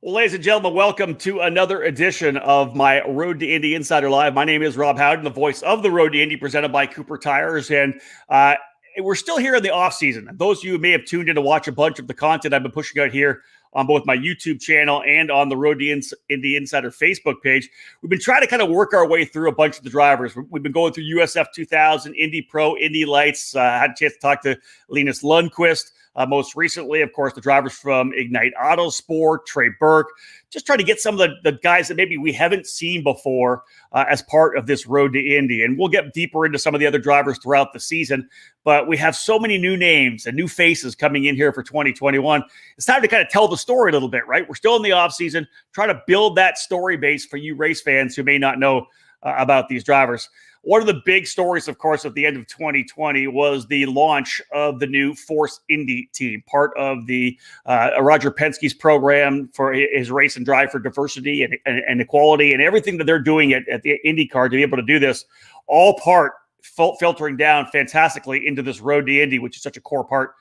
Well, ladies and gentlemen, welcome to another edition of my Road to Indy Insider Live. My name is Rob Howden, the voice of the Road to Indy, presented by Cooper Tires. And we're still here in the off season. Those of you who may have tuned in to watch a bunch of the content I've been pushing out here on both my YouTube channel and on the Road to Indy Insider Facebook page, we've been trying to kind of work our way through a bunch of the drivers. We've been going through USF 2000, Indy Pro, Indy Lights. Had a chance to talk to Linus Lundqvist. Most recently, of course, the drivers from Ignite Autosport, Trey Burke, just trying to get some of the guys that maybe we haven't seen before as part of this Road to Indy. And we'll get deeper into some of the other drivers throughout the season. But we have so many new names and new faces coming in here for 2021. It's time to kind of tell the story a little bit, right? We're still in the offseason, trying to build that story base for you race fans who may not know about these drivers. One of the big stories, of course, at the end of 2020 was the launch of the new Force Indy team, part of the Roger Penske's program for his Race and Drive for Diversity and Equality, and everything that they're doing at the IndyCar to be able to do this, all part filtering down fantastically into this Road to Indy, which is such a core part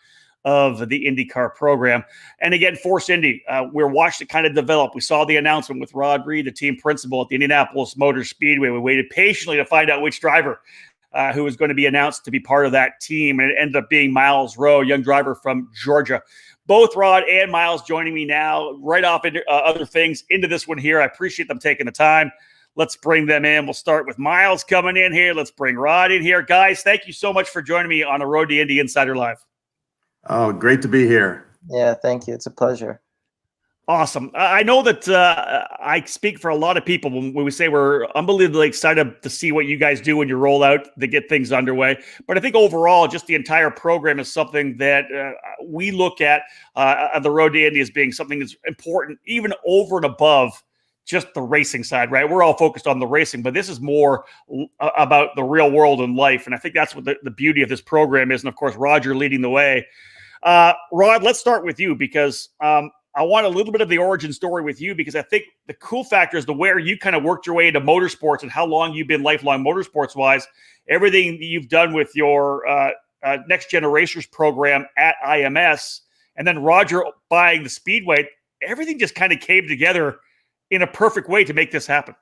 of the IndyCar program. And again, Force Indy, we're watched it kind of develop. We saw the announcement with Rod Reid, the team principal at the Indianapolis Motor Speedway. We waited patiently to find out which driver who was going to be announced to be part of that team. And it ended up being Myles Rowe, a young driver from Georgia. Both Rod and Myles joining me now, right off into other things, into this one here. I appreciate them taking the time. Let's bring them in. We'll start with Myles coming in here. Let's bring Rod in here. Guys, thank you so much for joining me on the Road to Indy Insider Live. Oh, great to be here. Yeah, thank you. It's a pleasure. Awesome. I know that I speak for a lot of people when we say we're unbelievably excited to see what you guys do when you roll out to get things underway. But I think overall, just the entire program is something that we look at the Road to Indy as being something that's important, even over and above just the racing side, right? We're all focused on the racing, but this is more about the real world and life. And I think that's what the beauty of this program is. And of course, Roger leading the way. Rod, let's start with you because I want a little bit of the origin story with you because I think the cool factor is where you kind of worked your way into motorsports and how long you've been lifelong motorsports wise, everything that you've done with your Next Generations program at IMS, and then Roger buying the Speedway, everything just kind of came together in a perfect way to make this happen.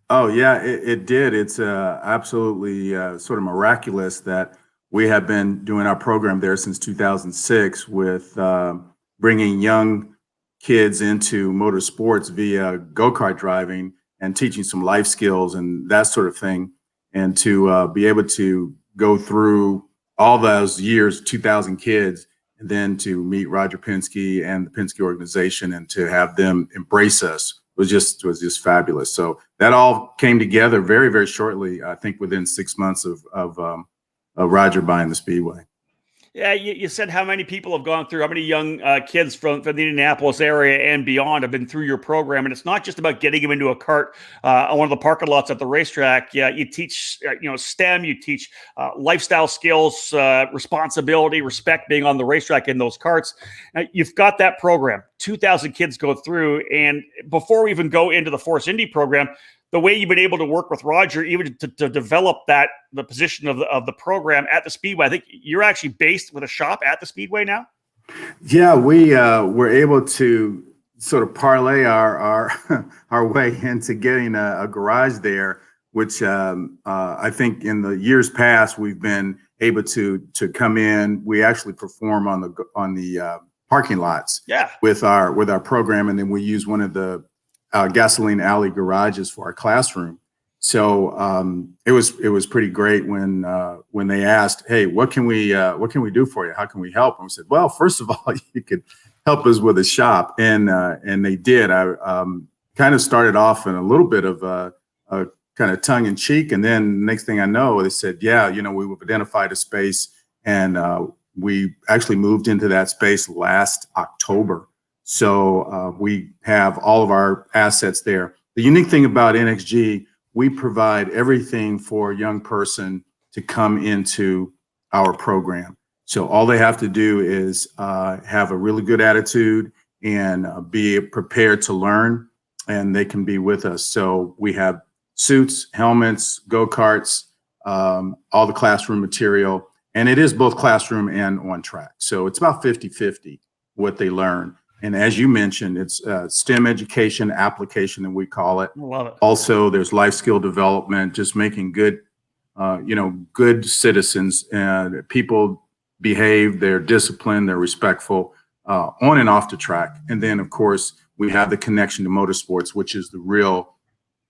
Oh, yeah, it did. It's absolutely sort of miraculous that we have been doing our program there since 2006 with bringing young kids into motorsports via go-kart driving and teaching some life skills and that sort of thing. And to be able to go through all those years, 2,000 kids, and then to meet Roger Penske and the Penske organization and to have them embrace us was just fabulous. So that all came together very, very shortly, I think within 6 months of Roger buying the Speedway. Yeah, you said how many people have gone through, how many young kids from the Indianapolis area and beyond have been through your program. And it's not just about getting them into a cart on one of the parking lots at the racetrack. Yeah, you teach, STEM, you teach lifestyle skills, responsibility, respect being on the racetrack in those carts. You've got that program. 2,000 kids go through. And before we even go into the Force Indy program, the way you've been able to work with Roger, even to develop the position of the program at the Speedway. I think you're actually based with a shop at the Speedway now. Yeah, we were able to sort of parlay our way into getting a garage there, which I think in the years past we've been able to come in. We actually perform on the parking lots, with our program, and then we use one of the gasoline alley garages for our classroom. So it was pretty great when they asked, "Hey, what can we do for you? How can we help?" And we said, "Well, first of all, you could help us with a shop," and they did. I kind of started off in a little bit of a kind of tongue in cheek, and then next thing I know, they said, "Yeah, we've identified a space," and we actually moved into that space last October. So we have all of our assets there. The unique thing about NXG, we provide everything for a young person to come into our program. So all they have to do is have a really good attitude and be prepared to learn, and they can be with us. So we have suits, helmets, go-karts, all the classroom material, and it is both classroom and on track. So it's about 50-50 what they learn. And as you mentioned, it's STEM education application that we call it. I love it. Also, there's life skill development, just making good, good citizens. People behave, they're disciplined, they're respectful on and off the track. And then, of course, we have the connection to motorsports, which is the real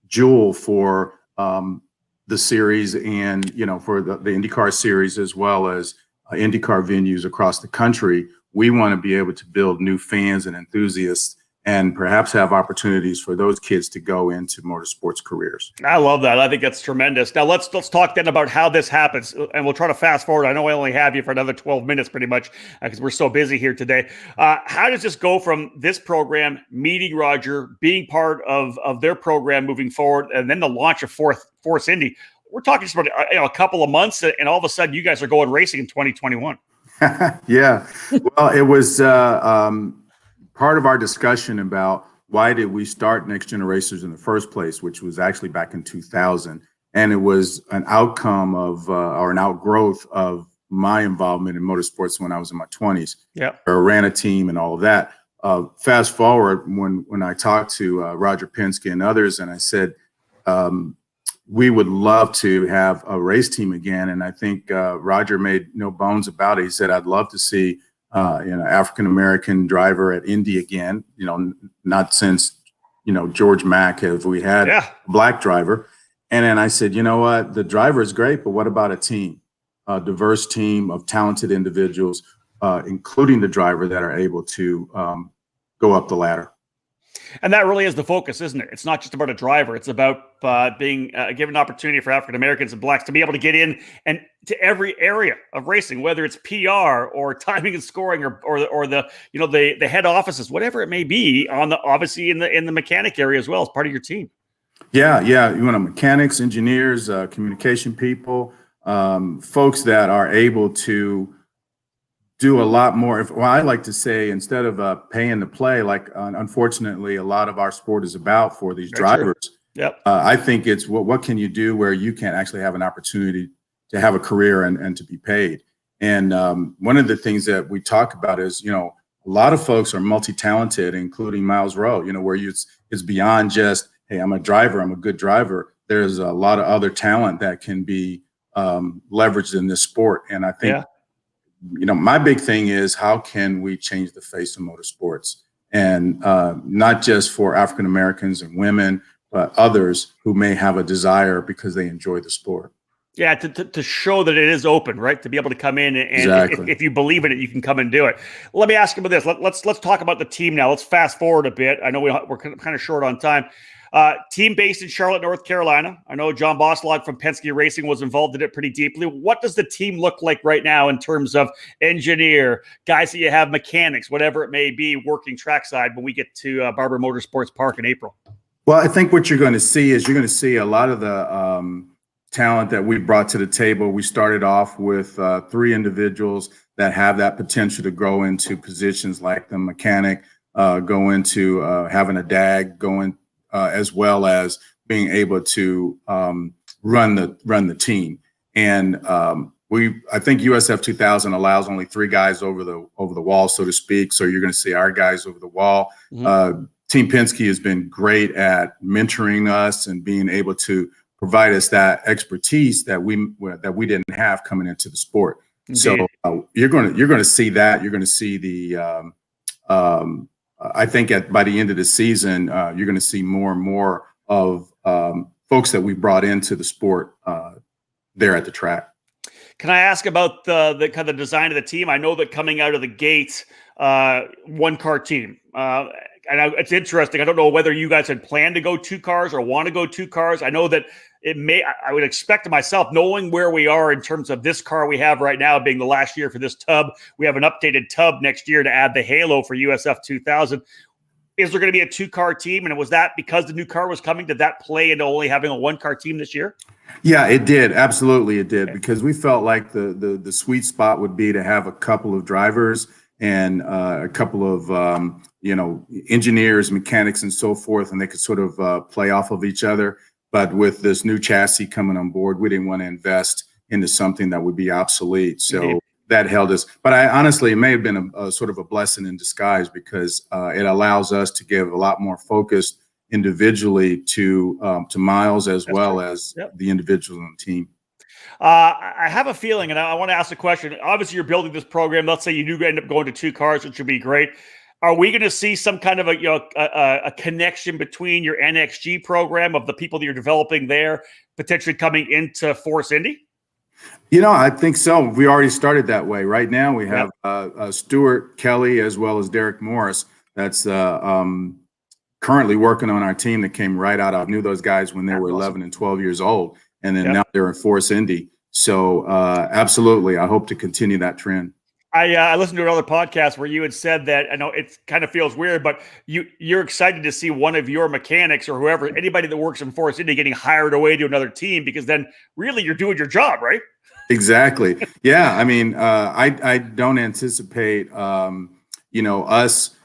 jewel for the series and, for the IndyCar series, as well as IndyCar venues across the country. We want to be able to build new fans and enthusiasts and perhaps have opportunities for those kids to go into motorsports careers. I love that. I think that's tremendous. Now let's talk then about how this happens, and we'll try to fast forward. I know I only have you for another 12 minutes pretty much because we're so busy here today. How does this go from this program, meeting Roger, being part of their program moving forward, and then the launch of Force Indy? We're talking just about a couple of months, and all of a sudden you guys are going racing in 2021. Yeah. Well, it was part of our discussion about why did we start Next Gen Racers in the first place, which was actually back in 2000. And it was an outcome of or an outgrowth of my involvement in motorsports when I was in my 20s. Yeah. I ran a team and all of that. Fast forward when I talked to Roger Penske and others, and I said, we would love to have a race team again. And I think Roger made no bones about it. He said, I'd love to see African-American driver at Indy again, not since, George Mack have we had a black driver. And then I said, you know what, the driver is great, but what about a team, a diverse team of talented individuals, including the driver, that are able to go up the ladder. And that really is the focus, isn't it? It's not just about a driver. It's about being given an opportunity for African Americans and blacks to be able to get in and to every area of racing, whether it's PR or timing and scoring or the head offices, whatever it may be, obviously in the mechanic area as well as part of your team. Yeah. Mechanics, engineers, communication people, folks that are able to do a lot more. I like to say, instead of paying to play, like unfortunately a lot of our sport is about for these drivers. Yep. I think it's what can you do where you can actually have an opportunity to have a career and to be paid. And one of the things that we talk about is, a lot of folks are multi-talented, including Myles Rowe, where it's beyond just, hey, I'm a driver, I'm a good driver. There's a lot of other talent that can be leveraged in this sport. And I think, my big thing is, how can we change the face of motorsports? And not just for African Americans and women, but others who may have a desire because they enjoy the sport. Yeah, to show that it is open, right? To be able to come in and exactly. if you believe in it, you can come and do it. Let me ask you about this. Let's talk about the team now. Let's fast forward a bit. I know we're kind of short on time. Team based in Charlotte, North Carolina. I know John Boslog from Penske Racing was involved in it pretty deeply. What does the team look like right now in terms of engineer, guys that you have, mechanics, whatever it may be, working trackside when we get to Barber Motorsports Park in April? Well, I think what you're going to see is a lot of the talent that we brought to the table. We started off with 3 individuals that have that potential to grow into positions like the mechanic, go into having a DAG, as well as being able to run the team. And I think USF 2000 allows only 3 guys over the wall, so to speak. So you're going to see our guys over the wall. Mm-hmm. Team Penske has been great at mentoring us and being able to provide us that expertise that we didn't have coming into the sport. Indeed. So you're going to see that. You're going to see the I think by the end of the season, you're going to see more and more of folks that we brought into the sport there at the track. Can I ask about the kind of design of the team? I know that coming out of the gates, 1-car team. And it's interesting. I don't know whether you guys had planned to go 2 cars or want to go 2 cars. I know that I would expect myself, knowing where we are in terms of this car we have right now being the last year for this tub. We have an updated tub next year to add the halo for USF 2000. Is there going to be a 2-car team? And was that because the new car was coming? Did that play into only having a 1-car team this year? Yeah, it did. Absolutely, it did. Because we felt like the sweet spot would be to have a couple of drivers and a couple of engineers, mechanics, and so forth, and they could sort of play off of each other. But with this new chassis coming on board, we didn't want to invest into something that would be obsolete. So that held us. But honestly, it may have been a sort of a blessing in disguise, because it allows us to give a lot more focus individually to Myles, as well as the individuals on the team. I have a feeling, and I want to ask a question. Obviously, you're building this program. Let's say you do end up going to 2 cars, which would be great. Are we going to see some kind of a connection between your NXG program of the people that you're developing there potentially coming into Force Indy? I think so. We already started that way. Right now, we have Stuart Kelly as well as Derek Morris. That's currently working on our team, that came right out. I knew those guys when they were 11 and 12 years old, and then now they're in Force Indy. So absolutely, I hope to continue that trend. I listened to another podcast where you had said that, I know it kind of feels weird, but you're excited to see one of your mechanics or whoever, anybody that works in Force Indy, getting hired away to another team, because then really you're doing your job, right? Exactly. Yeah. I mean, I don't anticipate, us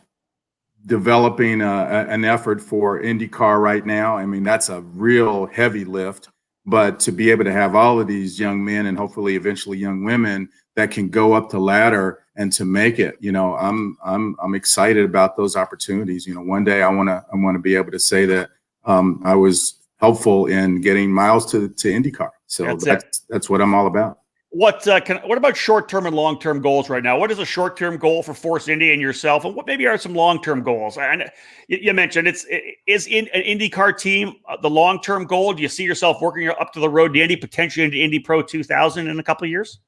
developing an effort for IndyCar right now. I mean, that's a real heavy lift, but to be able to have all of these young men, and hopefully eventually young women, that can go up the ladder and to make it, I'm excited about those opportunities. One day I want to be able to say that I was helpful in getting Myles to IndyCar. So that's what I'm all about. What about short-term and long-term goals right now? What is a short-term goal for Force Indy and yourself, and what maybe are some long-term goals? And you mentioned is in an IndyCar team the long-term goal. Do you see yourself working up to the road to Indy, potentially into Indy Pro 2000 in a couple of years?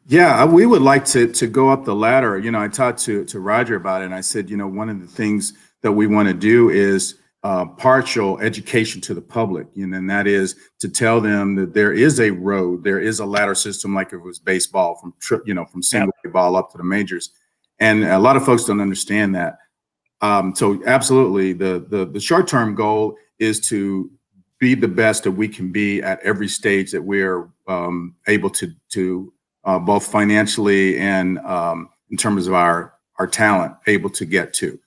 Yeah, we would like to go up the ladder. I talked to Roger about it, and I said, one of the things that we want to do is partial education to the public, and that is to tell them that there is a road, there is a ladder system, like it was baseball, from single A ball up to the majors, and a lot of folks don't understand that. So absolutely, the short-term goal is to be the best that we can be at every stage that we're able to both financially and in terms of our talent, able to get to.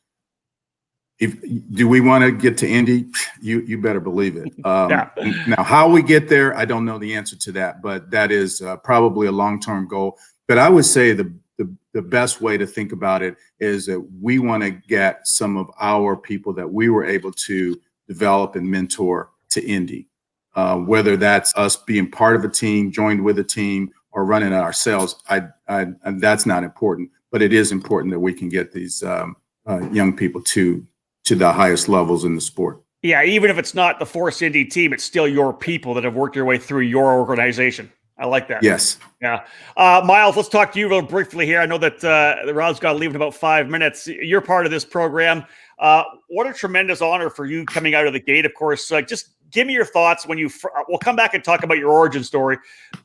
Do we want to get to Indy? You better believe it. Now, how we get there, I don't know the answer to that, but that is probably a long-term goal. But I would say the best way to think about it is that we want to get some of our people that we were able to develop and mentor to Indy, whether that's us being part of a team, joined with a team, or running it ourselves. That's not important, but it is important that we can get these young people to the highest levels in the sport. Yeah, even if it's not the Force Indy team, it's still your people that have worked their way through your organization. I like that. Yes. Yeah. Myles, let's talk to you real briefly here. I know that Rod's got to leave in about 5 minutes. You're part of this program. What a tremendous honor for you coming out of the gate, of course. Just give me your thoughts when we'll come back and talk about your origin story,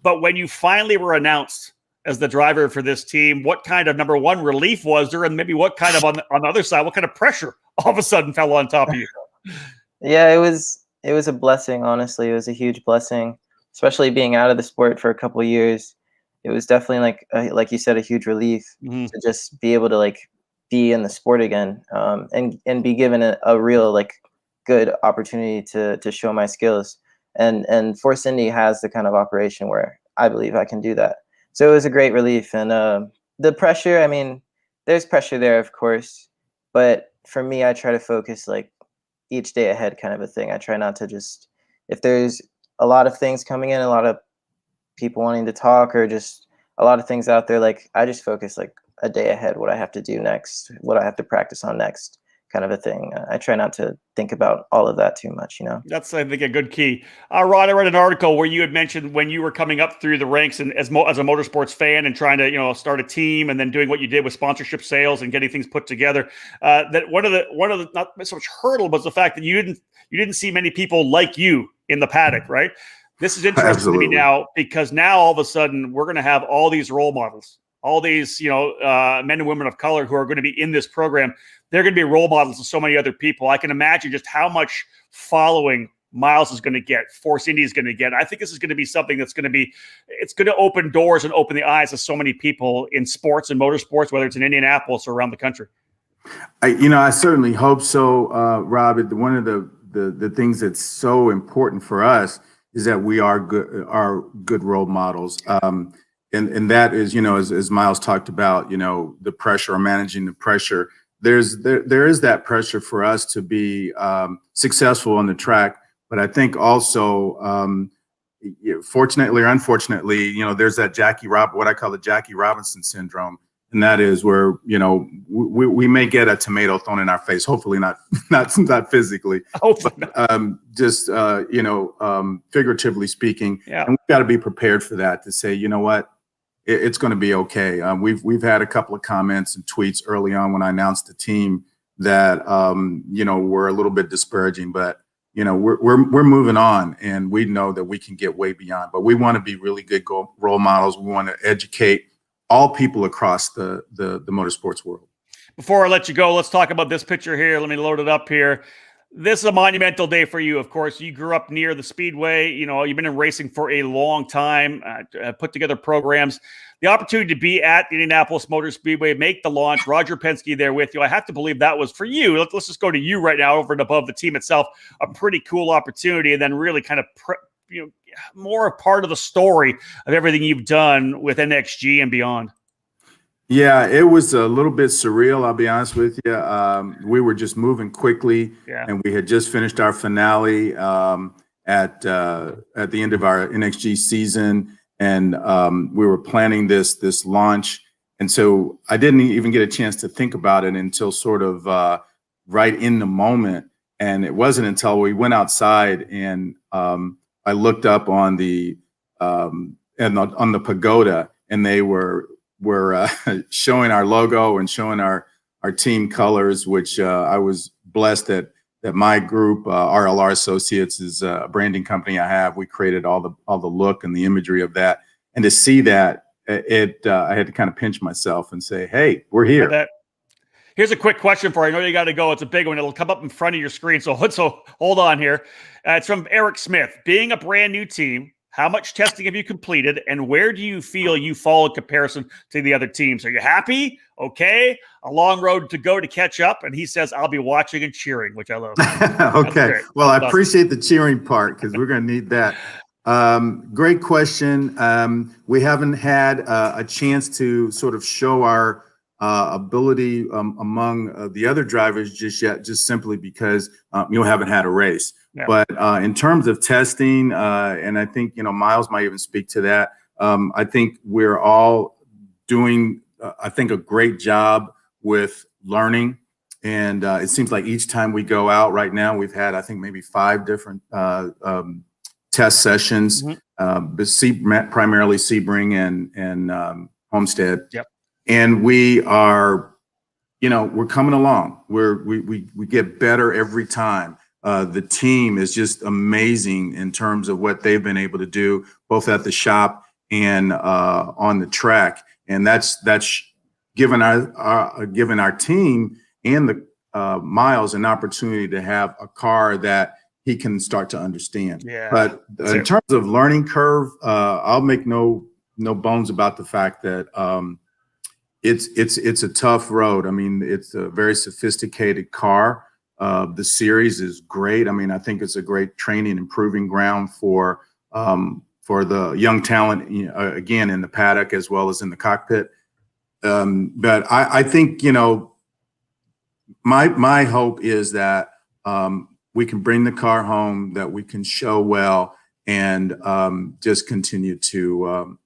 but when you finally were announced as the driver for this team, what kind of, number one, relief was there, and maybe what kind of, on the other side, what kind of pressure all of a sudden fell on top of you? Yeah, it was a blessing, honestly. It was a huge blessing, especially being out of the sport for a couple of years. It was definitely, like you said, a huge relief to just be able to be in the sport again, and be given a real good opportunity to show my skills. And Force Indy has the kind of operation where I believe I can do that. So it was a great relief. And the pressure, I mean, there's pressure there, of course, but for me, I try to focus each day ahead kind of a thing. I try not to just, if there's a lot of things coming in, a lot of people wanting to talk, or just a lot of things out there, I just focus a day ahead, what I have to do next, what I have to practice on next, kind of a thing. I try not to think about all of that too much, That's, I think, a good key. Rod, I read an article where you had mentioned when you were coming up through the ranks and as a motorsports fan and trying to, start a team, and then doing what you did with sponsorship sales and getting things put together, that one of the not so much hurdle, but the fact that you didn't see many people like you in the paddock, right? This is interesting to me now, because now all of a sudden we're going to have all these role models, all these, men and women of color who are going to be in this program. They're going to be role models to so many other people. I can imagine just how much following Myles is going to get, Force Indy is going to get. I think this is going to be something that's going to open doors and open the eyes of so many people in sports and motorsports, whether it's in Indianapolis or around the country. I certainly hope so, Rob. One of the things that's so important for us is that we are good role models. and that is, as Myles talked about, the pressure or managing the pressure. There is that pressure for us to be successful on the track, but I think also, fortunately or unfortunately, there's that what I call the Jackie Robinson syndrome, and that is where we may get a tomato thrown in our face. Hopefully not physically, Hopefully but just figuratively speaking. Yeah. And we've got to be prepared for that, to say, you know what, it's going to be okay. We've had a couple of comments and tweets early on when I announced the team that were a little bit disparaging, but we're moving on, and we know that we can get way beyond. But we want to be really good role models. We want to educate all people across the motorsports world. Before I let you go, let's talk about this picture here. Let me load it up here. This is a monumental day for you. Of course, you grew up near the Speedway. You've been in racing for a long time, put together programs. The opportunity to be at the Indianapolis Motor Speedway, make the launch, Roger Penske there with you. I have to believe that was for you. Let's just go to you right now, over and above the team itself. A pretty cool opportunity, and then really kind of more a part of the story of everything you've done with NXG and beyond. Yeah, it was a little bit surreal, I'll be honest with you. We were just moving quickly, and we had just finished our finale at the end of our NXG season, and we were planning this launch. And so I didn't even get a chance to think about it until sort of right in the moment. And it wasn't until we went outside and I looked up on the pagoda, and they were showing our logo and showing our team colors, which I was blessed that my group, RLR Associates, is a branding company I have. We created all the look and the imagery of that, and to see that, I had to kind of pinch myself and say, "Hey, we're here." Here's a quick question for you. I know you got to go. It's a big one. It'll come up in front of your screen, so hold on here. It's from Eric Smith. Being a brand new team, how much testing have you completed, and where do you feel you fall in comparison to the other teams? Are you happy? Okay. A long road to go to catch up. And he says, I'll be watching and cheering, which I love. Okay. Well, I appreciate the cheering part, because we're going to need that. Great question. We haven't had a chance to sort of show our ability among the other drivers just yet, just simply because you haven't had a race. Yeah. But in terms of testing, and I think Myles might even speak to that. I think we're all doing, I think, a great job with learning, and it seems like each time we go out right now, we've had, I think, maybe 5 different test sessions, primarily Sebring and Homestead. Yep. And we are, we're coming along. We get better every time. The team is just amazing in terms of what they've been able to do, both at the shop and on the track. And that's given our team and the Myles an opportunity to have a car that he can start to understand. Yeah. But in terms of learning curve, I'll make no bones about the fact that it's a tough road. I mean, it's a very sophisticated car. The series is great. I mean, I think it's a great training and proving ground for the young talent, again, in the paddock as well as in the cockpit. But I think, my hope is that we can bring the car home, that we can show well, and just continue to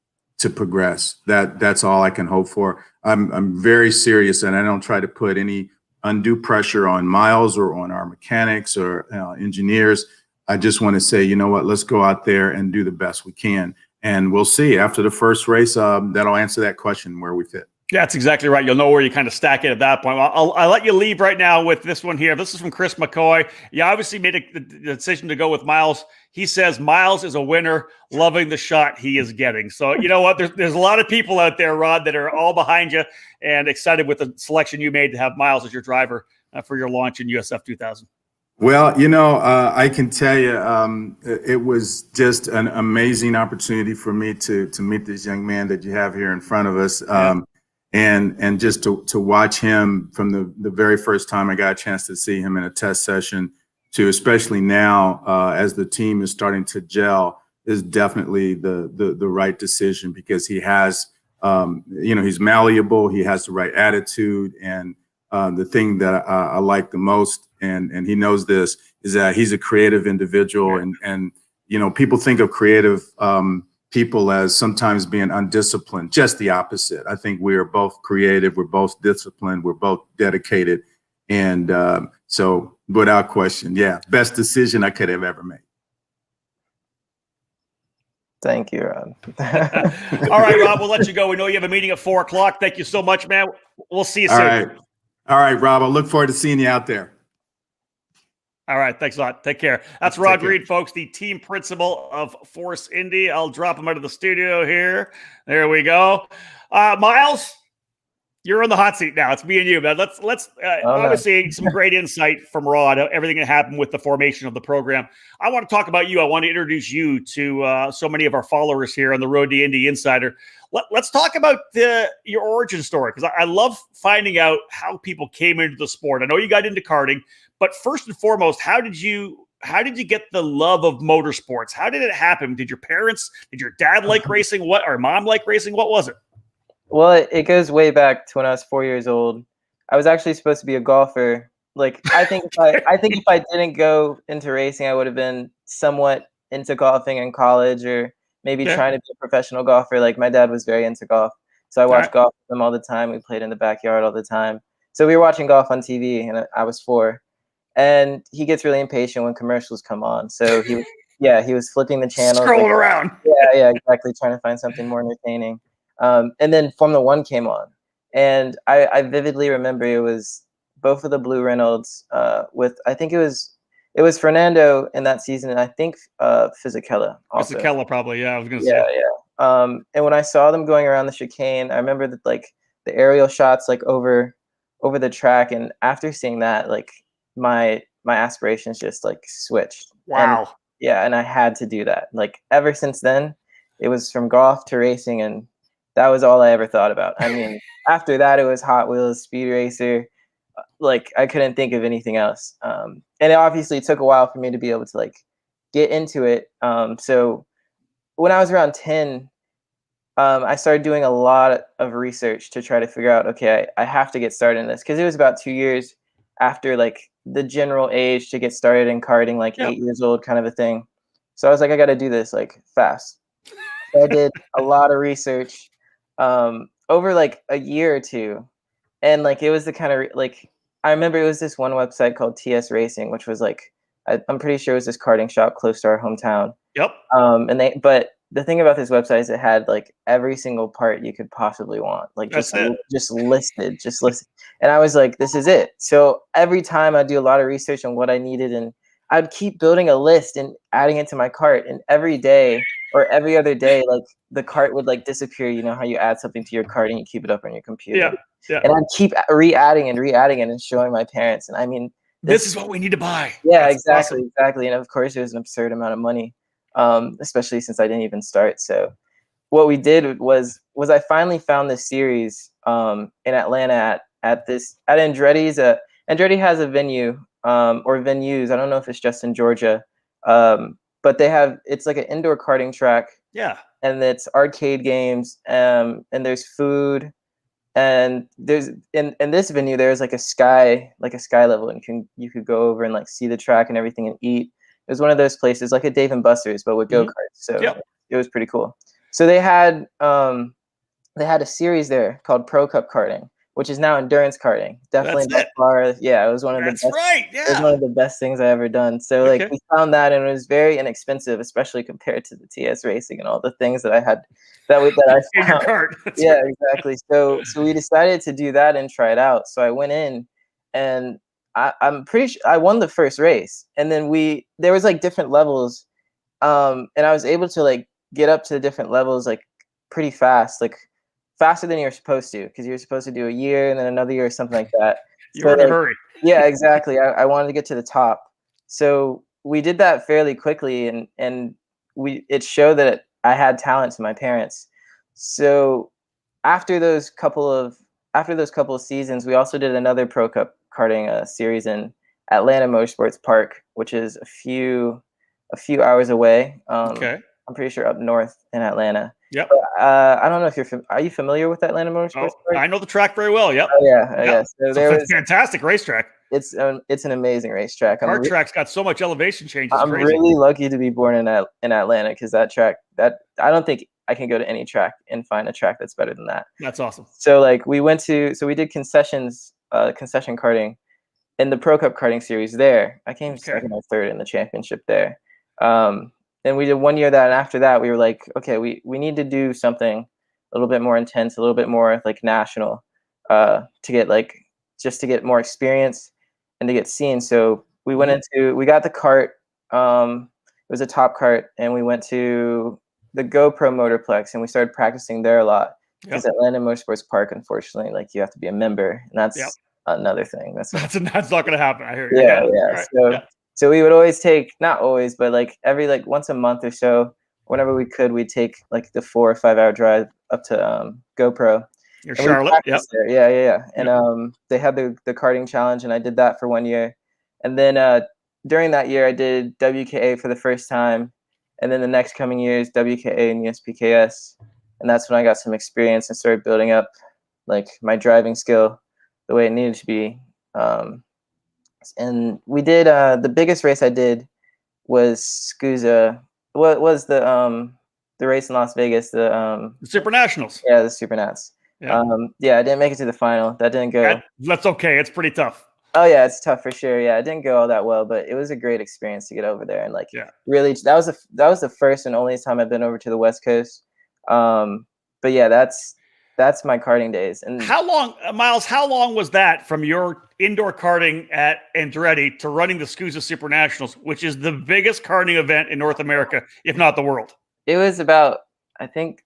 progress. That's all I can hope for. I'm very serious, and I don't try to put any undue pressure on Myles or on our mechanics or engineers. I just want to say, you know what, let's go out there and do the best we can. And we'll see after the first race, that'll answer that question, where we fit. Yeah, that's exactly right. You'll know where you kind of stack it at that point. I'll let you leave right now with this one here. This is from Chris McCoy. You obviously made the decision to go with Myles. He says Myles is a winner, loving the shot he is getting. So you know what? There's a lot of people out there, Rod, that are all behind you and excited with the selection you made to have Myles as your driver for your launch in USF 2000. Well, I can tell you, it was just an amazing opportunity for me to meet this young man that you have here in front of us. Yeah. And just to watch him from the very first time I got a chance to see him in a test session, to especially now as the team is starting to gel, is definitely the right decision, because he has, he's malleable, he has the right attitude, and the thing that I like the most, and he knows this, is that he's a creative individual, and people think of creative people as sometimes being undisciplined. Just the opposite. I think we are both creative, we're both disciplined, we're both dedicated, and so without question, best decision I could have ever made. Thank you, Rod. All right, Rob, we'll let you go. We know you have a meeting at 4:00. Thank you so much, man. We'll see you soon. All right, Rob. I look forward to seeing you out there. All right. Thanks a lot. Take care. That's Rod Reid, folks, the team principal of Force Indy. I'll drop him out of the studio here. There we go. Myles, you're on the hot seat now. It's me and you, man. Let's obviously some great insight from Rod, everything that happened with the formation of the program. I want to talk about you. I want to introduce you to so many of our followers here on the Road to Indy Insider. Let's talk about your origin story, because I love finding out how people came into the sport. I know you got into karting, but first and foremost, how did you get the love of motorsports? How did it happen? Did your dad like racing? Or mom like racing? What was it? Well, it goes way back to when I was 4 years old. I was actually supposed to be a golfer. Like, I think if I didn't go into racing, I would have been somewhat into golfing in college, or maybe trying to be a professional golfer. Like, my dad was very into golf, so I watched golf with him all the time. We played in the backyard all the time. So we were watching golf on TV, and I was 4. And he gets really impatient when commercials come on. So he was flipping the channel, scrolling around. Yeah, exactly, trying to find something more entertaining. And then Formula One came on, and I vividly remember it was both of the Blue Reynolds with, I think it was Fernando in that season, and I think Fisichella also. Fisichella probably, I was gonna say. Yeah. And when I saw them going around the chicane, I remember that, like, the aerial shots, like, over the track, and after seeing that, like, my aspirations just, like, switched. Wow. And I had to do that. Like, ever since then, it was from golf to racing, and that was all I ever thought about. I mean, after that, it was Hot Wheels, Speed Racer. Like, I couldn't think of anything else. And it obviously took a while for me to be able to, like, get into it. So when I was around 10, I started doing a lot of research to try to figure out, okay, I have to get started in this, because it was about 2 years after, like, the general age to get started in karting, like 8 years old kind of a thing. So I was like, I got to do this, like, fast. So I did a lot of research over, like, a year or two. And, like, it was the kind of, like, I remember it was this one website called TS Racing, which was, like, I'm pretty sure it was this karting shop close to our hometown. Yep. But the thing about this website is it had, like, every single part you could possibly want, like, just listed. And I was like, this is it. So every time I do a lot of research on what I needed, and I'd keep building a list and adding it to my cart, and every day or every other day, like, the cart would, like, disappear. You know how you add something to your cart and you keep it up on your computer. Yeah. And I'd keep re-adding it and showing my parents. And I mean, this is what we need to buy. Yeah, That's exactly, awesome. exactly. And of course, it was an absurd amount of money, especially since I didn't even start. So what we did was I finally found this series in Atlanta at Andretti's. Andretti has a venue or venues. I don't know if it's just in Georgia, but it's like an indoor karting track. Yeah. And it's arcade games, and there's food, and there's in this venue there's like a sky level, and you could go over and, like, see the track and everything and eat. It was one of those places, like a Dave and Buster's, but with go-karts. So it was pretty cool. So they had a series there called Pro Cup Karting, which is now endurance karting. Definitely by far, it was one of the best. Right. Yeah. It was one of the best things I ever done. So like, we found that, and it was very inexpensive, especially compared to the TS Racing and all the things that I had that I in your cart. Exactly. So we decided to do that and try it out. So I went in, and I'm pretty sure I won the first race, and then there was, like, different levels, and I was able to, like, get up to the different levels, like, pretty fast, like, faster than you're supposed to, because you're supposed to do a year and then another year or something like that. You were in a hurry. Yeah, exactly. I wanted to get to the top. So we did that fairly quickly, and it showed that I had talent to my parents. So after those couple of seasons, we also did another Pro Cup karting series in Atlanta Motorsports Park, which is a few hours away. I'm pretty sure up north in Atlanta. Yep. But, I don't know if are you familiar with Atlanta Motorsports Oh, Park? I know the track very well. Yep. Oh yeah, Yep. So It's there a was fantastic racetrack. it's an amazing racetrack. Kart track's got so much elevation change. It's I'm crazy. really lucky to be born in Atlanta because that track I don't think I can go to any track and find a track that's better than that. That's awesome. So like we did concession karting in the Pro Cup karting series there. I came second or third in the championship there. And we did 1 year that, and after that we were like, okay, we need to do something a little bit more intense, a little bit more like national, to get just to get more experience and to get seen. So we we got the kart. It was a top kart, and we went to the GoPro Motorplex, and we started practicing there a lot. Because Atlanta Motorsports Park, unfortunately, like you have to be a member, and that's another thing. That's not going to happen. I hear you. Yeah. Right. So we would always take, not always, but like every once a month or so, whenever we could, we'd take like the 4 or 5 hour drive up to GoPro. You're Charlotte. Yep. Yeah. And they had the karting challenge, and I did that for 1 year. And then during that year, I did WKA for the first time. And then the next coming years, WKA and USPKS. And that's when I got some experience and started building up like my driving skill the way it needed to be. And we did the biggest race I did was SCUSA. What was the race in Las Vegas? The Super Nationals. Yeah, the Super Nats. Yeah. I didn't make it to the final. That didn't go. That's okay. It's pretty tough. Oh yeah, it's tough for sure. Yeah, it didn't go all that well, but it was a great experience to get over there and really. That was the first and only time I've been over to the West Coast. But yeah, that's my karting days. And how long, Myles? How long was that from your indoor karting at Andretti to running the SCUSA Super Nationals, which is the biggest karting event in North America, if not the world? It was about, I think,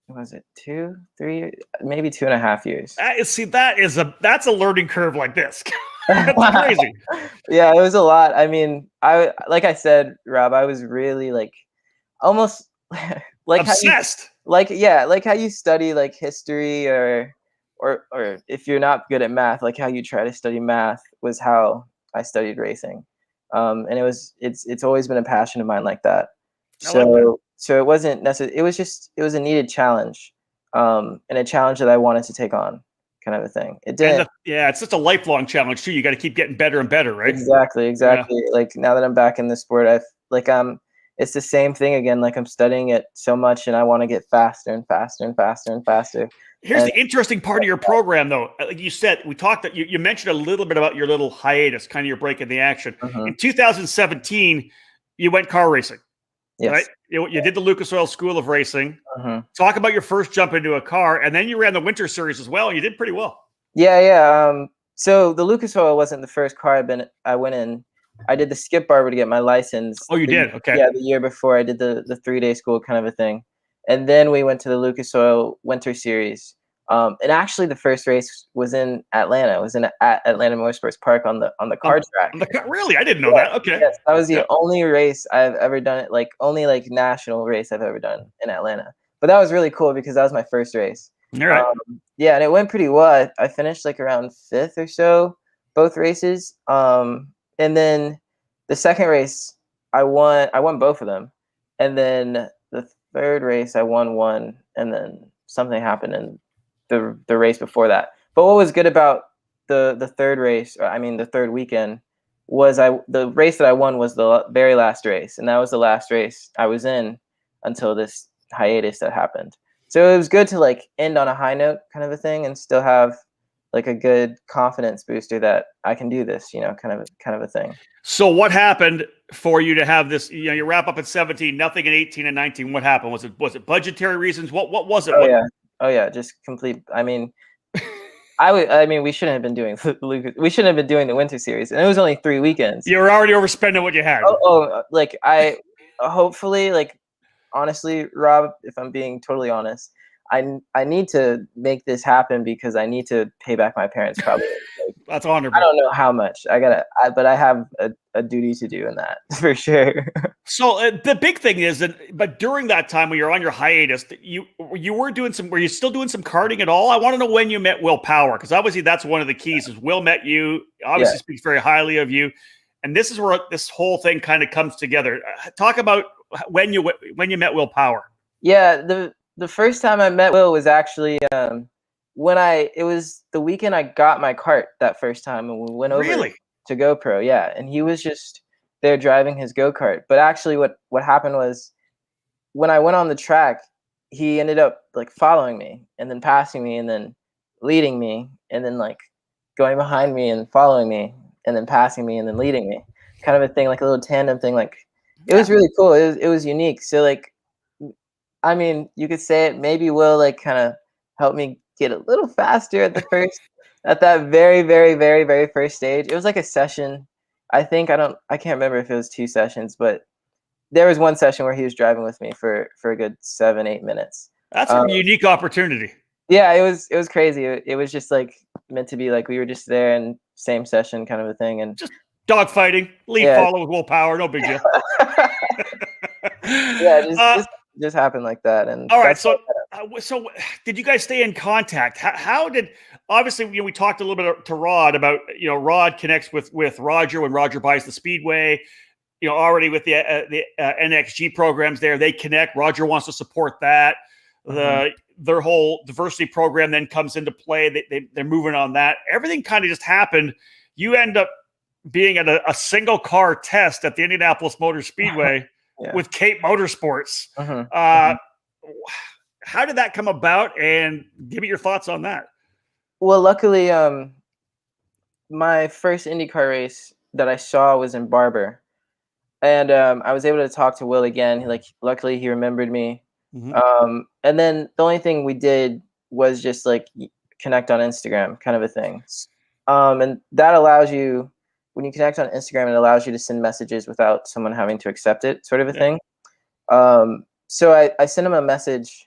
was it 2, 3, maybe 2.5 years? See, that's a learning curve like this. That's crazy. Yeah, it was a lot. I mean, like I said, Rob, I was really almost like obsessed. Like how you study like history or if you're not good at math, like how you try to study math was how I studied racing. And it's always been a passion of mine like that. So it wasn't necessarily, it was a needed challenge, and a challenge that I wanted to take on, kind of a thing. It did. It's such a lifelong challenge too. You got to keep getting better and better, right? Exactly. Yeah. Like now that I'm back in the sport, it's the same thing again. Like I'm studying it so much, and I want to get faster and faster and faster and faster. Here's the interesting part of your program, though. Like you said, we talked that you mentioned a little bit about your little hiatus, kind of your break in the action. In 2017, you went car racing. Yes. Right? You did the Lucas Oil School of Racing. Talk about your first jump into a car, and then you ran the Winter Series as well, and you did pretty well. Yeah. So the Lucas Oil wasn't the first car I went in. I did the Skip Barber to get my license. Oh, you did? Okay. Yeah, the year before I did the 3-day school kind of a thing. And then we went to the Lucas Oil Winter Series. And actually the first race was in Atlanta. It was at Atlanta Motorsports Park on the car track. Really? I didn't know that. Okay. Yes, that was the only race I've ever done, only national race I've ever done in Atlanta. But that was really cool because that was my first race. All right. And it went pretty well. I finished around 5th or so, both races. And then the second race, I won both of them. And then the third race, I won one, and then something happened in the race before that. But what was good about the third race, the third weekend, was the race that I won was the very last race, and that was the last race I was in until this hiatus that happened. So it was good to end on a high note, kind of a thing, and still have a good confidence booster that I can do this, kind of a thing. So what happened for you to have this, you wrap up at 17, nothing in 18 and 19. What happened? Was it budgetary reasons? What was it? Oh yeah. Just complete. We shouldn't have been doing we shouldn't have been doing the Winter Series, and it was only 3 weekends. You were already overspending what you had. Hopefully, honestly, Rob, if I'm being totally honest, I need to make this happen because I need to pay back my parents probably. That's honorable. I don't know how much but I have a duty to do in that for sure. So the big thing is but during that time when you're on your hiatus, were you still doing some karting at all? I want to know when you met Will Power, because obviously that's one of the keys. Is Will met you, obviously speaks very highly of you, and this is where this whole thing kind of comes together. Talk about when you met Will Power? Yeah, the first time I met Will was actually it was the weekend I got my cart that first time, and we went over Really? to GoPro. Yeah, and he was just there driving his go-kart. But actually, what happened was when I went on the track, he ended up like following me and then passing me and then leading me and then like going behind me and following me and then passing me and then leading me, kind of a thing, like a little tandem thing. Like it was really cool. It was unique. So like, I mean, you could say it maybe Will like kind of helped me get a little faster at that very, very, very, very first stage. It was like a session. I can't remember if it was 2 sessions, but there was one session where he was driving with me for a good 7-8 minutes. That's a unique opportunity. Yeah, it was crazy. It was just like meant to be, like we were just there and same session kind of a thing, and just dogfighting, lead follow with Will Power, no big deal. Yeah, just happened like that. And all right, so did you guys stay in contact? How did, obviously, we talked a little bit to Rod about, Rod connects with Roger when Roger buys the Speedway. Already with the NXG programs there, they connect. Roger wants to support that. Their whole diversity program then comes into play. They're moving on that. Everything kind of just happened. You end up being at a single car test at the Indianapolis Motor Speedway with Cape Motorsports. How did that come about? And give me your thoughts on that. Well, luckily, my first IndyCar race that I saw was in Barber. And I was able to talk to Will again. Luckily, he remembered me. And then the only thing we did was just like connect on Instagram, kind of a thing. And that allows you, when you connect on Instagram, it allows you to send messages without someone having to accept it, sort of a thing. So I sent him a message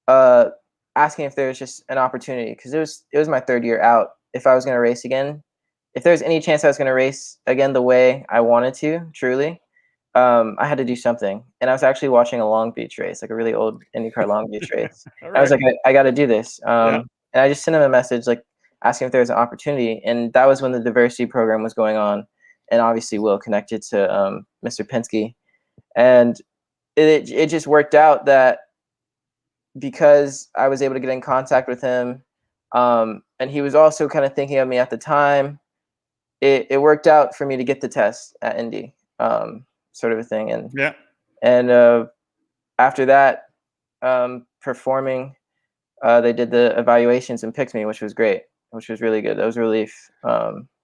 asking if there was just an opportunity, because it was my 3rd year out. If I was going to race again, if there's any chance I was going to race again the way I wanted to, truly, I had to do something. And I was actually watching a Long Beach race, like a really old IndyCar Long Beach race. Right. I was like, I got to do this. And I just sent him a message, like asking if there was an opportunity. And that was when the diversity program was going on. And obviously Will connected to Mr. Penske. And it just worked out that because I was able to get in contact with him, and he was also kind of thinking of me at the time, it worked out for me to get the test at Indy, sort of a thing. And after that, performing, they did the evaluations and picked me, which was great, which was really good. That was a relief.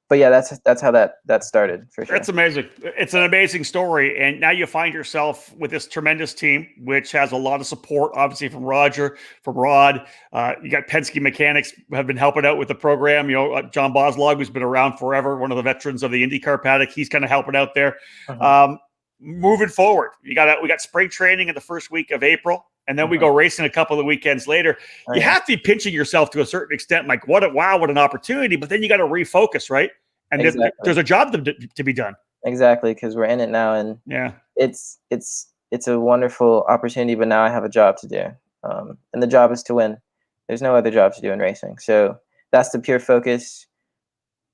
But yeah, that's how that started, for sure. That's amazing. It's an amazing story. And now you find yourself with this tremendous team, which has a lot of support, obviously, from Roger, from Rod. You got Penske mechanics who have been helping out with the program. John Boslog, who's been around forever, one of the veterans of the IndyCar paddock. He's kind of helping out there. Moving forward, we got spring training in the first week of April. And then we go racing a couple of weekends later. You have to be pinching yourself to a certain extent, like, what an opportunity. But then you got to refocus, right? And there's a job to be done. Exactly, because we're in it now, and it's a wonderful opportunity. But now I have a job to do, and the job is to win. There's no other job to do in racing, so that's the pure focus.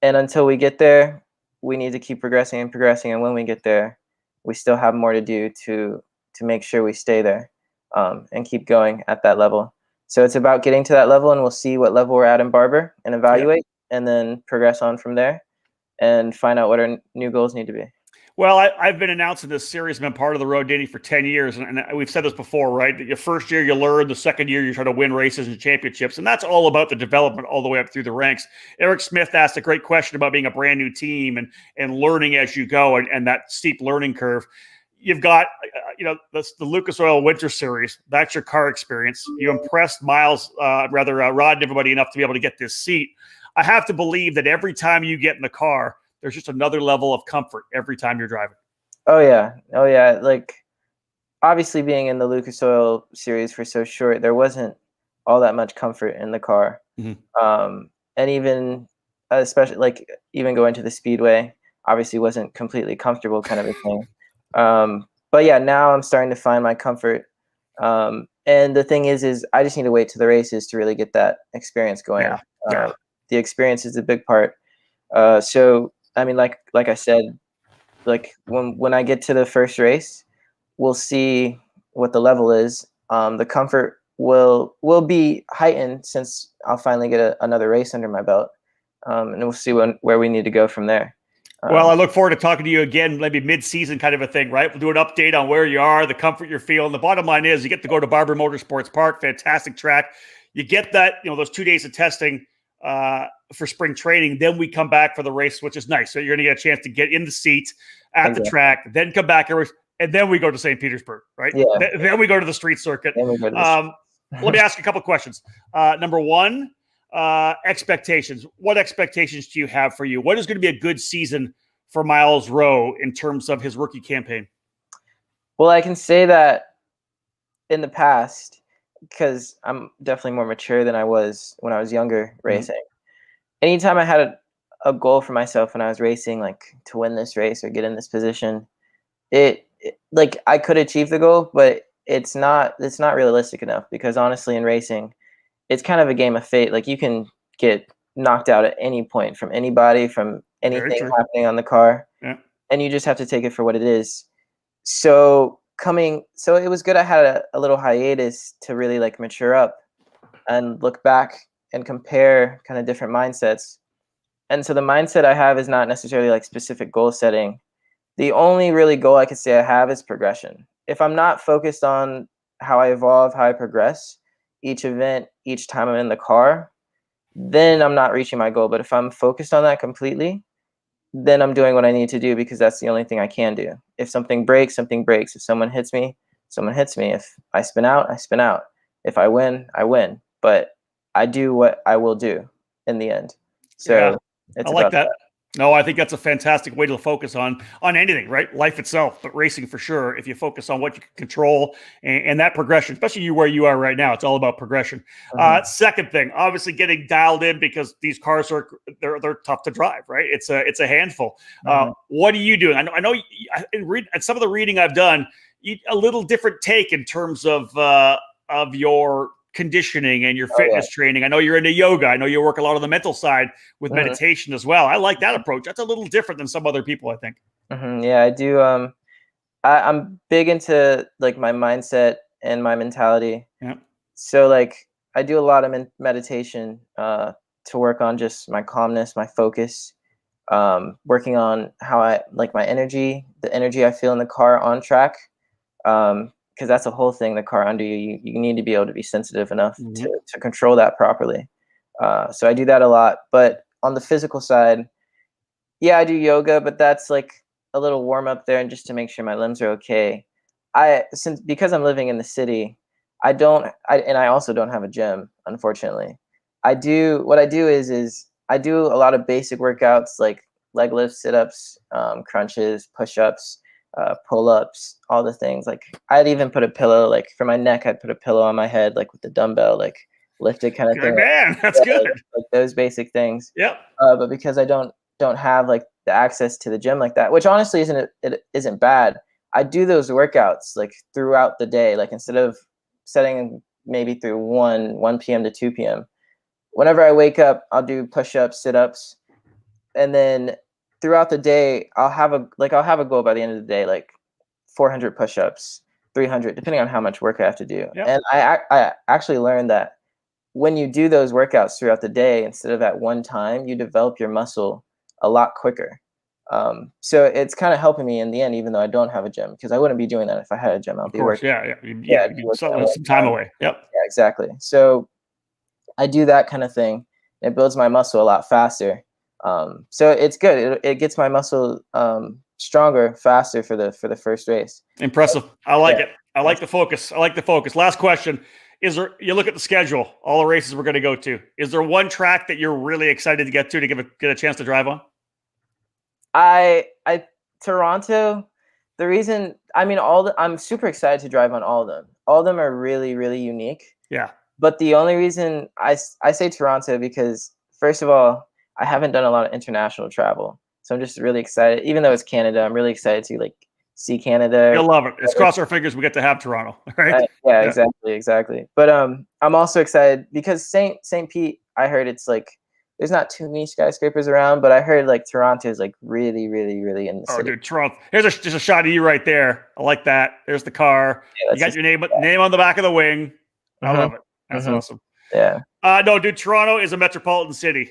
And until we get there, we need to keep progressing and progressing. And when we get there, we still have more to do to make sure we stay there. And keep going at that level. So it's about getting to that level, and we'll see what level we're at in Barber and evaluate, and then progress on from there and find out what our new goals need to be. Well, I've been announcing this series, been part of the Road to Indy for 10 years. And we've said this before, right? Your first year, you learn. The second year, you try to win races and championships. And that's all about the development all the way up through the ranks. Eric Smith asked a great question about being a brand new team and learning as you go, and that steep learning curve. You've got, the Lucas Oil Winter Series. That's your car experience. You impressed Rod and everybody enough to be able to get this seat. I have to believe that every time you get in the car, there's just another level of comfort every time you're driving. Oh yeah. Like, obviously, being in the Lucas Oil Series for so short, there wasn't all that much comfort in the car. And even, especially, like, even going to the Speedway, obviously wasn't completely comfortable, kind of a thing. But yeah, now I'm starting to find my comfort. And the thing is I just need to wait to the races to really get that experience going. The experience is a big part. So, I mean, like I said, like when I get to the first race, we'll see what the level is. The comfort will be heightened since I'll finally get another race under my belt, and we'll see where we need to go from there. Well, I look forward to talking to you again, maybe mid-season kind of a thing, right? We'll do an update on where you are, the comfort you're feeling. The bottom line is you get to go to Barber Motorsports Park, fantastic track. You get that, those 2 days of testing for spring training. Then we come back for the race, which is nice. So you're going to get a chance to get in the seat at the track, then come back, and then we go to St. Petersburg, right? Yeah. Then we go to the street circuit. Let me ask you a couple of questions. Number one, expectations. What expectations do you have for you? What is going to be a good season for Myles Rowe in terms of his rookie campaign? Well, I can say that in the past, because I'm definitely more mature than I was when I was younger racing. Anytime I had a goal for myself when I was racing, like to win this race or get in this position, it like I could achieve the goal, but it's not realistic enough, because honestly in racing, it's kind of a game of fate. Like you can get knocked out at any point from anybody, from anything happening on the car, and you just have to take it for what it is. So it was good I had a little hiatus to really like mature up and look back and compare kind of different mindsets. And so the mindset I have is not necessarily like specific goal setting. The only really goal I could say I have is progression. If I'm not focused on how I evolve, how I progress each event, each time I'm in the car, then I'm not reaching my goal. But if I'm focused on that completely, then I'm doing what I need to do, because that's the only thing I can do. If something breaks, something breaks. If someone hits me, someone hits me. If I spin out, I spin out. If I win, I win. But I do what I will do in the end. So I like that. No, I think that's a fantastic way to focus on anything, right? Life itself, but racing for sure. If you focus on what you can control and that progression, especially where you are right now, it's all about progression. Second thing, obviously getting dialed in, because these cars they're tough to drive, right? It's a handful. What are you doing? I know and some of the reading I've done, a little different take in terms of your conditioning and your fitness training. I know you're into yoga. I know you work a lot on the mental side with meditation as well. I like that approach. That's a little different than some other people, I think. Yeah, I do. I'm big into like my mindset and my mentality. So like I do a lot of meditation to work on just my calmness, my focus, working on how I like my energy, the energy I feel in the car on track. Because that's a whole thing, the car under you. You need to be able to be sensitive enough to control that properly. So I do that a lot. But on the physical side, I do yoga, but that's like a little warm up there and just to make sure my limbs are okay. Because I'm living in the city, I also don't have a gym, unfortunately. What I do is I do a lot of basic workouts like leg lifts, sit-ups, crunches, push-ups, pull-ups, all the things. Like I'd even put a pillow, like for my neck, I'd put a pillow on my head, like with the dumbbell, like lifted kind of thing. Man, that's good. Like those basic things. Yep. But because I don't have like the access to the gym like that, which honestly isn't bad. I do those workouts like throughout the day. Like instead of setting maybe through 1 p.m. to 2 p.m. Whenever I wake up, I'll do push-ups, sit-ups, and then throughout the day, I'll have a goal by the end of the day, like 400 push-ups, 300, depending on how much work I have to do. Yep. And I actually learned that when you do those workouts throughout the day, instead of at one time, you develop your muscle a lot quicker. So it's kind of helping me in the end, even though I don't have a gym, because I wouldn't be doing that if I had a gym. I'll be working. Some time away. Yep. Yeah, exactly. So I do that kind of thing. It builds my muscle a lot faster. So it's good. It gets my muscle stronger, faster for the first race. Impressive. I like it. I like the focus. Last question. You look at the schedule, all the races we're going to go to. Is there one track that you're really excited to get get a chance to drive on? Toronto, the reason, I'm super excited to drive on all of them. All of them are really, really unique. Yeah. But the only reason I say Toronto, because first of all, I haven't done a lot of international travel. So I'm just really excited. Even though it's Canada, I'm really excited to like see Canada. You'll love it. Let's cross our fingers we get to have Toronto, right? Exactly. But I'm also excited because St. Pete, I heard it's there's not too many skyscrapers around, but I heard like Toronto is like really, really, really in the Oh, city. dude, Toronto. Here's just a shot of you right there. I like that. There's the car. Yeah, You got your name on the back of the wing. I love it. That's awesome. Yeah. No, dude, Toronto is a metropolitan city.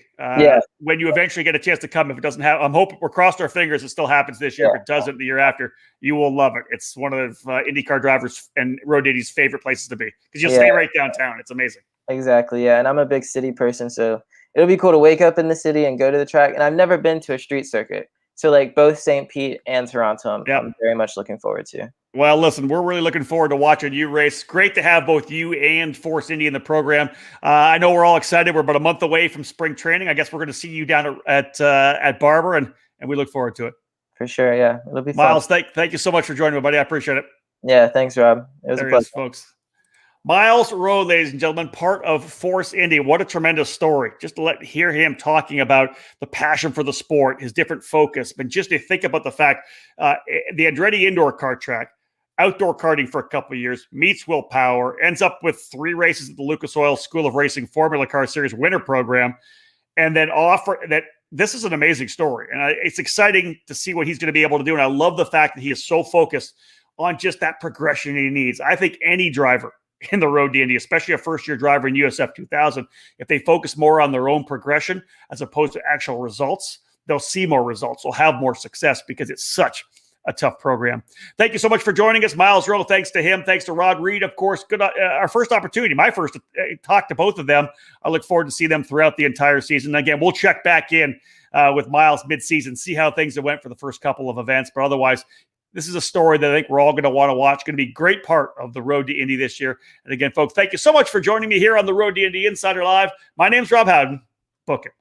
When you eventually get a chance to come, if it doesn't have, I'm hoping, we're crossed our fingers it still happens this year. If it doesn't, the year after, you will love it. It's one of IndyCar drivers and Road Indy's favorite places to be because you'll stay right downtown. It's amazing. Exactly. Yeah. And I'm a big city person, so it'll be cool to wake up in the city and go to the track. And I've never been to a street circuit. So like both St. Pete and Toronto, I'm very much looking forward to. Well, listen, we're really looking forward to watching you race. Great to have both you and Force Indy in the program. I know we're all excited. We're about a month away from spring training. I guess we're going to see you down at Barber, and we look forward to it. For sure, yeah. It'll be Myles, fun. thank you so much for joining me, buddy. I appreciate it. Yeah, thanks, Rob. It was a pleasure. Folks. Myles Rowe, ladies and gentlemen, part of Force Indy. What a tremendous story. Just to hear him talking about the passion for the sport, his different focus, but just to think about the fact the Andretti indoor kart track, outdoor karting for a couple of years, meets Will Power, ends up with 3 races at the Lucas Oil School of Racing Formula Car Series winter program, and then offer that. This is an amazing story, and it's exciting to see what he's going to be able to do. And I love the fact that he is so focused on just that progression he needs. I think any driver in the Road to Indy, especially a first-year driver in USF 2000, if they focus more on their own progression as opposed to actual results, they'll see more results. They'll have more success because it's such a tough program. Thank you so much for joining us, Myles Rowe. Thanks to him. Thanks to Rod Reid, of course. Good, our first opportunity, my first talk to both of them. I look forward to see them throughout the entire season. Again, we'll check back in with Myles mid-season, see how things have went for the first couple of events. But otherwise, this is a story that I think we're all going to want to watch. Going to be a great part of the Road to Indy this year. And again, folks, thank you so much for joining me here on the Road to Indy Insider Live. My name's Rob Howden. Book it.